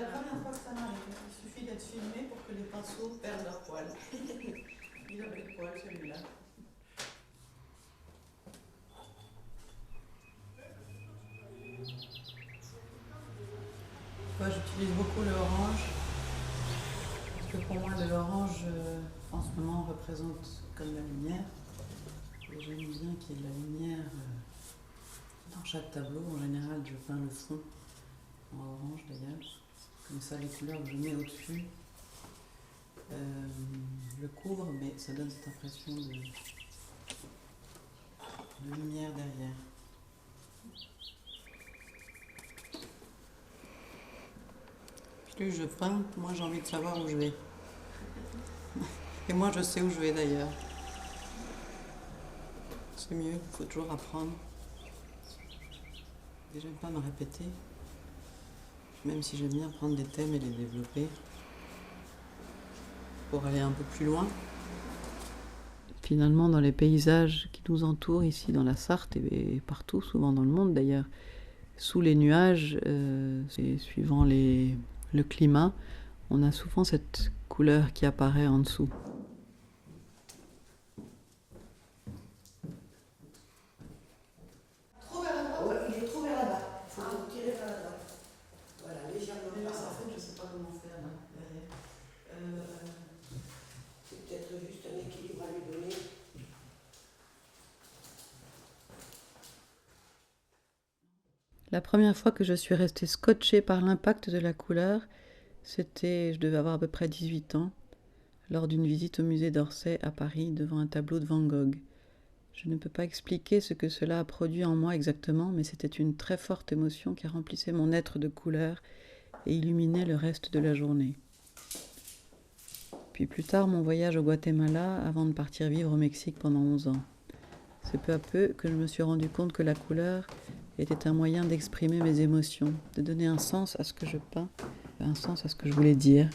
la première fois que ça m'arrive. Il suffit d'être filmé pour que les pinceaux perdent leur poil. Il avait le poil celui-là. Moi j'utilise beaucoup le orange. Parce que pour moi l'orange en ce moment représente comme la lumière. Et j'aime bien qu'il y ait de la lumière dans chaque tableau. En général je peins le fond en orange d'ailleurs. Comme ça les couleurs que je mets au-dessus le couvrent, mais ça donne cette impression de lumière derrière. Plus je peins, moins j'ai envie de savoir où je vais. Et moi je sais où je vais d'ailleurs. C'est mieux, il faut toujours apprendre. Et j'aime pas me répéter, même si j'aime bien prendre des thèmes et les développer pour aller un peu plus loin. Finalement, dans les paysages qui nous entourent ici dans la Sarthe et partout, souvent dans le monde d'ailleurs, sous les nuages, et suivant le climat, on a souvent cette couleur qui apparaît en dessous. Trop vers là-bas. Ouais, il est trop vers là-bas. Il faut tirer vers là-bas. Voilà, légèrement. Mais là, en fait, je ne sais pas comment faire là, derrière. C'est peut-être juste un équilibre à lui donner. La première fois que je suis restée scotchée par l'impact de la couleur, je devais avoir à peu près 18 ans, lors d'une visite au musée d'Orsay à Paris devant un tableau de Van Gogh. Je ne peux pas expliquer ce que cela a produit en moi exactement, mais c'était une très forte émotion qui remplissait mon être de couleurs et illuminait le reste de la journée. Puis plus tard, mon voyage au Guatemala avant de partir vivre au Mexique pendant 11 ans. C'est peu à peu que je me suis rendu compte que la couleur était un moyen d'exprimer mes émotions, de donner un sens à ce que je peins, un sens à ce que je voulais dire.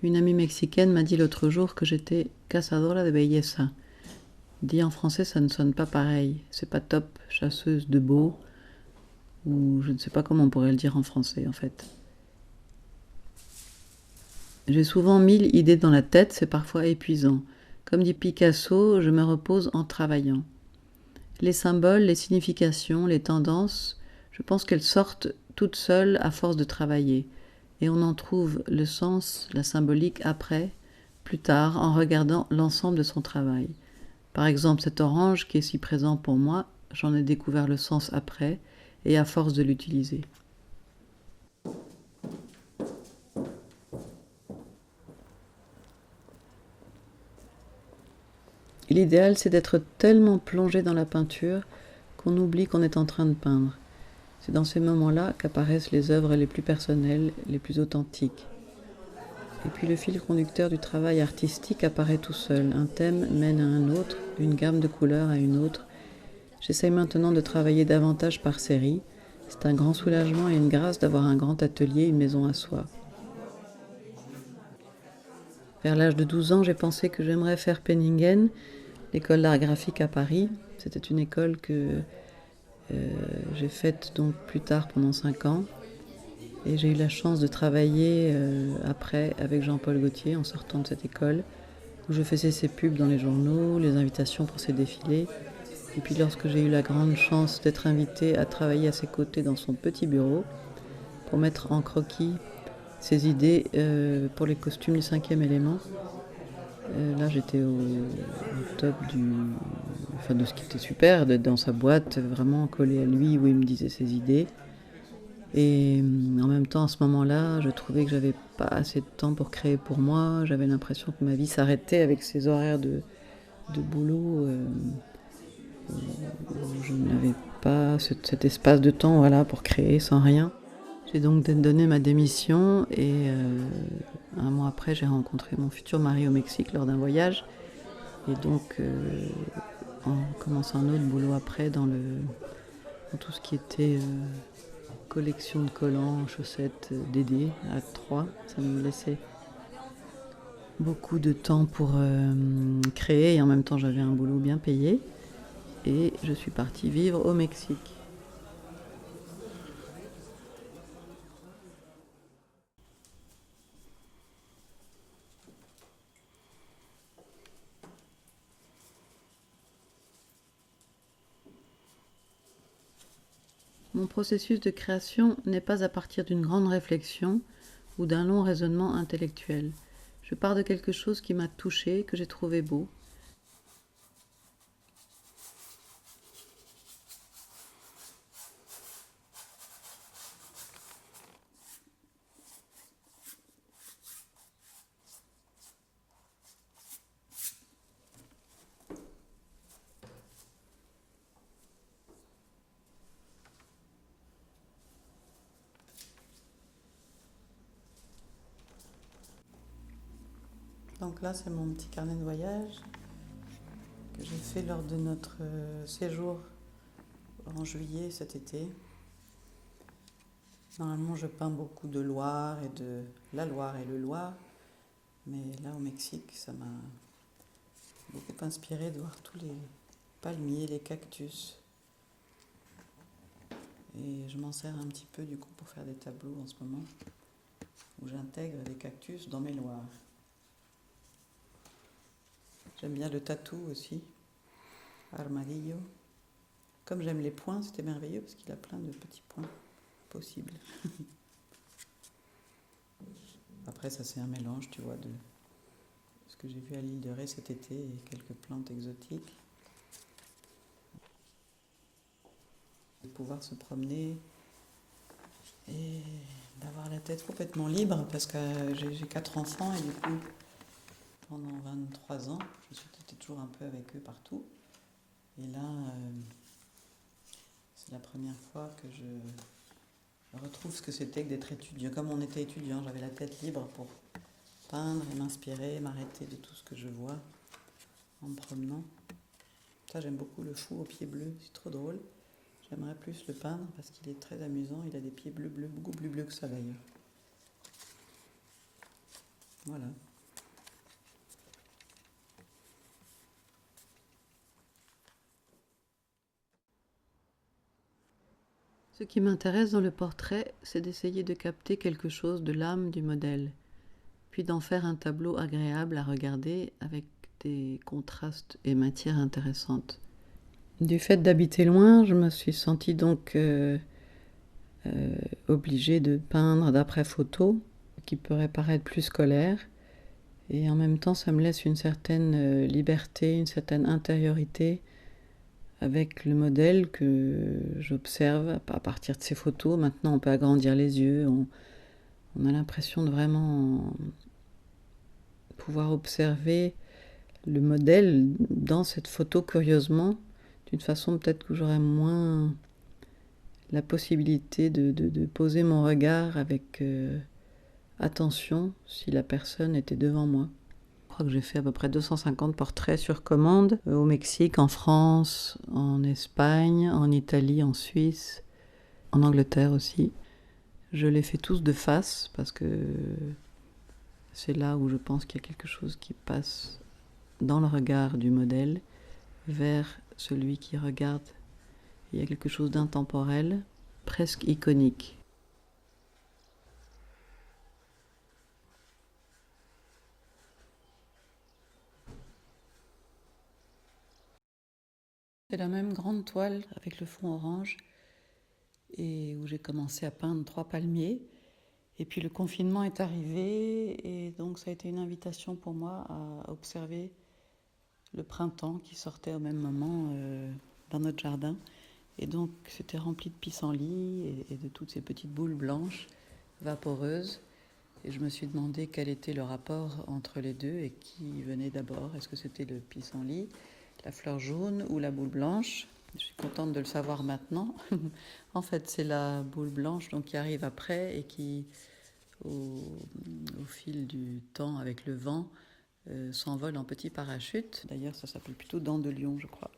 Une amie mexicaine m'a dit l'autre jour que j'étais cazadora de belleza. Dit en français, ça ne sonne pas pareil. C'est pas top, chasseuse de beau, ou je ne sais pas comment on pourrait le dire en français en fait. J'ai souvent 1000 idées dans la tête, c'est parfois épuisant. Comme dit Picasso, je me repose en travaillant. Les symboles, les significations, les tendances, je pense qu'elles sortent toutes seules à force de travailler. Et on en trouve le sens, la symbolique après, plus tard, en regardant l'ensemble de son travail. Par exemple, cet orange qui est si présent pour moi, j'en ai découvert le sens après, et à force de l'utiliser. L'idéal, c'est d'être tellement plongé dans la peinture qu'on oublie qu'on est en train de peindre. C'est dans ces moments-là qu'apparaissent les œuvres les plus personnelles, les plus authentiques. Et puis le fil conducteur du travail artistique apparaît tout seul. Un thème mène à un autre, une gamme de couleurs à une autre. J'essaye maintenant de travailler davantage par série. C'est un grand soulagement et une grâce d'avoir un grand atelier, une maison à soi. Vers l'âge de 12 ans, j'ai pensé que j'aimerais faire Penningen, l'école d'art graphique à Paris. C'était une école que j'ai faite donc plus tard pendant 5 ans. Et j'ai eu la chance de travailler après avec Jean-Paul Gaultier en sortant de cette école, où je faisais ses pubs dans les journaux, les invitations pour ses défilés. Et puis lorsque j'ai eu la grande chance d'être invitée à travailler à ses côtés dans son petit bureau, pour mettre en croquis ses idées pour les costumes du 5e élément, là j'étais au top de ce qui était super, d'être dans sa boîte, vraiment collé à lui, où il me disait ses idées. Et en même temps, à ce moment-là, je trouvais que j'avais pas assez de temps pour créer pour moi. J'avais l'impression que ma vie s'arrêtait avec ces horaires de boulot. Où je n'avais pas cet espace de temps, voilà, pour créer sans rien. J'ai donc donné ma démission et un mois après, j'ai rencontré mon futur mari au Mexique lors d'un voyage. Et donc, en commençant un autre boulot après dans tout ce qui était collection de collants, chaussettes, Dédé, à 3, ça me laissait beaucoup de temps pour créer et en même temps j'avais un boulot bien payé. Et je suis partie vivre au Mexique. Mon processus de création n'est pas à partir d'une grande réflexion ou d'un long raisonnement intellectuel. Je pars de quelque chose qui m'a touchée, que j'ai trouvé beau. Donc là, c'est mon petit carnet de voyage que j'ai fait lors de notre séjour en juillet cet été. Normalement, je peins beaucoup de Loire et de la Loire et le Loir, mais là au Mexique, ça m'a beaucoup inspiré de voir tous les palmiers, les cactus. Et je m'en sers un petit peu du coup pour faire des tableaux en ce moment, où j'intègre des cactus dans mes Loirs. J'aime bien le tatou aussi, armadillo. Comme j'aime les points, c'était merveilleux parce qu'il a plein de petits points possibles. Après, ça c'est un mélange, tu vois, de ce que j'ai vu à l'île de Ré cet été et quelques plantes exotiques. De pouvoir se promener et d'avoir la tête complètement libre parce que j'ai 4 enfants et du coup, pendant 23 ans, j'étais toujours un peu avec eux partout. Et là, c'est la première fois que je retrouve ce que c'était que d'être étudiant. Comme on était étudiant, j'avais la tête libre pour peindre et m'inspirer, m'arrêter de tout ce que je vois en me promenant. Ça, j'aime beaucoup le fou aux pieds bleus, c'est trop drôle. J'aimerais plus le peindre parce qu'il est très amusant. Il a des pieds bleus, beaucoup plus bleus que ça d'ailleurs. Voilà. Ce qui m'intéresse dans le portrait, c'est d'essayer de capter quelque chose de l'âme du modèle, puis d'en faire un tableau agréable à regarder avec des contrastes et matières intéressantes. Du fait d'habiter loin, je me suis sentie donc obligée de peindre d'après photo, qui pourrait paraître plus scolaire, et en même temps ça me laisse une certaine liberté, une certaine intériorité avec le modèle que j'observe à partir de ces photos. Maintenant on peut agrandir les yeux, on a l'impression de vraiment pouvoir observer le modèle dans cette photo curieusement, d'une façon peut-être que j'aurais moins la possibilité de poser mon regard avec attention si la personne était devant moi. Je crois que j'ai fait à peu près 250 portraits sur commande, au Mexique, en France, en Espagne, en Italie, en Suisse, en Angleterre aussi. Je les fais tous de face parce que c'est là où je pense qu'il y a quelque chose qui passe dans le regard du modèle vers celui qui regarde. Il y a quelque chose d'intemporel, presque iconique. C'est la même grande toile avec le fond orange et où j'ai commencé à peindre 3 palmiers. Et puis le confinement est arrivé et donc ça a été une invitation pour moi à observer le printemps qui sortait au même moment dans notre jardin. Et donc c'était rempli de pissenlits et de toutes ces petites boules blanches vaporeuses. Et je me suis demandé quel était le rapport entre les deux et qui venait d'abord. Est-ce que c'était le pissenlit, la fleur jaune ou la boule blanche? Je suis contente de le savoir maintenant. En fait, c'est la boule blanche donc, qui arrive après et qui, au fil du temps, avec le vent, s'envole en petits parachutes. D'ailleurs, ça s'appelle plutôt dents de lion, je crois,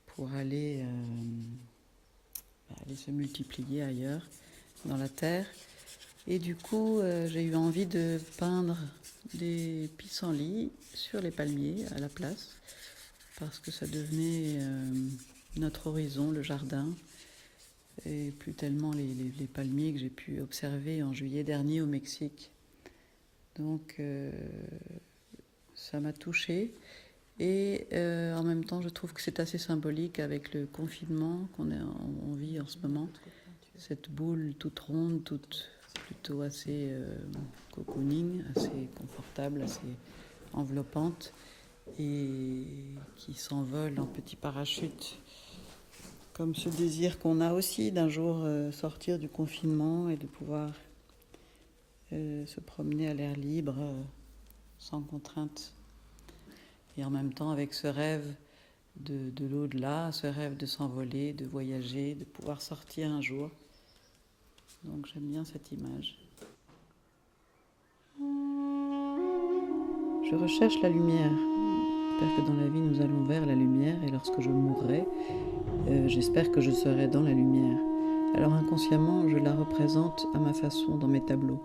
pour aller se multiplier ailleurs dans la terre. Et du coup, j'ai eu envie de peindre des pissenlits sur les palmiers à la place, parce que ça devenait notre horizon, le jardin, et plus tellement les palmiers que j'ai pu observer en juillet dernier au Mexique. Donc ça m'a touchée. Et en même temps, je trouve que c'est assez symbolique avec le confinement on vit en ce moment. Cette boule toute ronde, toute plutôt assez cocooning, assez confortable, assez enveloppante, et qui s'envole en petits parachutes, comme ce désir qu'on a aussi d'un jour sortir du confinement et de pouvoir se promener à l'air libre, sans contrainte. Et en même temps avec ce rêve de l'au-delà, ce rêve de s'envoler, de voyager, de pouvoir sortir un jour. Donc j'aime bien cette image. Je recherche la lumière. J'espère que dans la vie nous allons vers la lumière, et lorsque je mourrai, j'espère que je serai dans la lumière. Alors inconsciemment, je la représente à ma façon dans mes tableaux.